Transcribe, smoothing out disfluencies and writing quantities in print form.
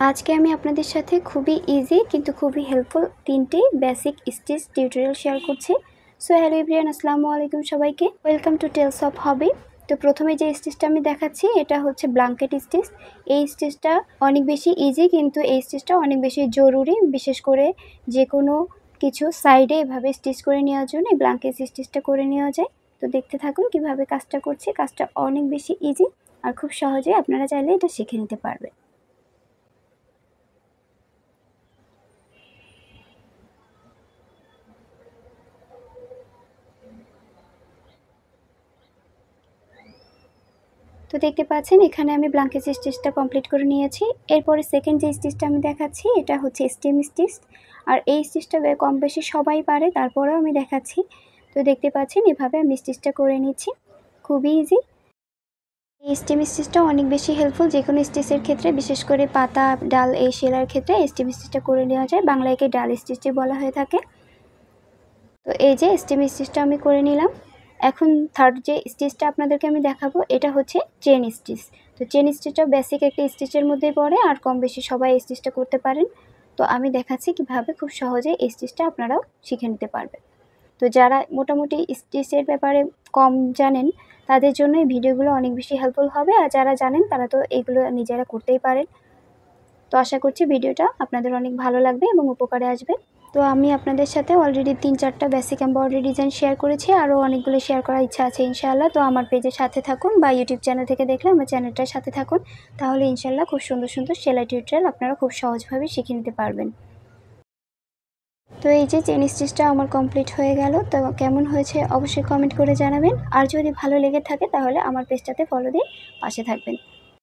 আজকে আমি আপনাদের সাথে খুবই ইজি কিন্তু খুবই হেল্পফুল তিনটি বেসিক স্টিচ টিউটোরিয়াল শেয়ার করছি। সো হ্যালো এভরিওয়ান, আসসালামু আলাইকুম সবাইকে, welcome to tales of hobby. তো প্রথমে যে স্টিচটা আমি দেখাচ্ছি এটা হচ্ছে ব্ল্যাঙ্কেট স্টিচ। এই স্টিচটা অনেক বেশি ইজি কিন্তু এই স্টিচটা অনেক বেশি জরুরি, বিশেষ করে যে কোনো কিছু সাইডে এভাবে স্টিচ করে নেওয়ার জন্য এই ব্ল্যাঙ্কেট স্টিচটা করে নেওয়া যায়। তো দেখতে থাকুন কিভাবে কাজটা করছি। কাজটা অনেক বেশি ইজি আর খুব সহজে আপনারা চাইলে এটা শিখে নিতে পারবেন। তো দেখতে পাচ্ছেন এখানে আমি ব্ল্যাঙ্কেট স্টিচটা কমপ্লিট করে নিয়েছি। এরপরে সেকেন্ড যে স্টিচটা আমি দেখাচ্ছি এটা হচ্ছে স্টেম স্টিচ। আর এই স্টিচটা কম বেশি সবাই পারে, তারপরেও আমি দেখাচ্ছি। তো দেখতে পাচ্ছেন এভাবে আমি স্টিচটা করে নিচ্ছি, খুবই ইজি। এই স্টেম স্টিচটা অনেক বেশি হেল্পফুল যে কোনো স্টিচের ক্ষেত্রে, বিশেষ করে পাতা ডাল এই সেলার ক্ষেত্রে স্টেম স্টিচটা করে নেওয়া যায়। বাংলায় একে ডাল স্টিচই বলা হয়ে থাকে। তো এই যে স্টেম স্টিচটা আমি করে নিলাম। এখন থার্ড যে স্টিচটা আপনাদেরকে আমি দেখাবো এটা হচ্ছে চেন স্টিচ। তো চেন স্টিচটা বেসিক একটা স্টিচের মধ্যেই পড়ে আর কম বেশি সবাই এই স্টিচটা করতে পারেন। তো আমি দেখাচ্ছি কিভাবে খুব সহজে এই স্টিচটা আপনারাও শিখে নিতে পারবেন। তো যারা মোটামুটি স্টিচের ব্যাপারে কম জানেন তাদের জন্য এই ভিডিওগুলো অনেক বেশি হেল্পফুল হবে, আর যারা জানেন তারা তো এগুলো নিজেরা করতেই পারেন। তো আশা করছি ভিডিওটা আপনাদের অনেক ভালো লাগবে এবং উপকারে আসবে। তো আমি আপনাদের সাথে অলরেডি 3-4টা বেসিক এমব্রয়ডারি ডিজাইন শেয়ার করেছি, আরও অনেকগুলো শেয়ার করার ইচ্ছা আছে ইনশাআল্লাহ। তো আমার পেজের সাথে থাকুন বা ইউটিউব চ্যানেল থেকে দেখলে আমার চ্যানেলটার সাথে থাকুন, তাহলে ইনশাআল্লাহ খুব সুন্দর সুন্দর সেলাই টিউটোরিয়াল আপনারা খুব সহজভাবে শিখে নিতে পারবেন। তো এই যে চেন স্টিচটা আমার কমপ্লিট হয়ে গেল। তো কেমন হয়েছে অবশ্যই কমেন্ট করে জানাবেন, আর যদি ভালো লেগে থাকে তাহলে আমার পেজটাতে ফলো দিয়ে পাশে থাকবেন।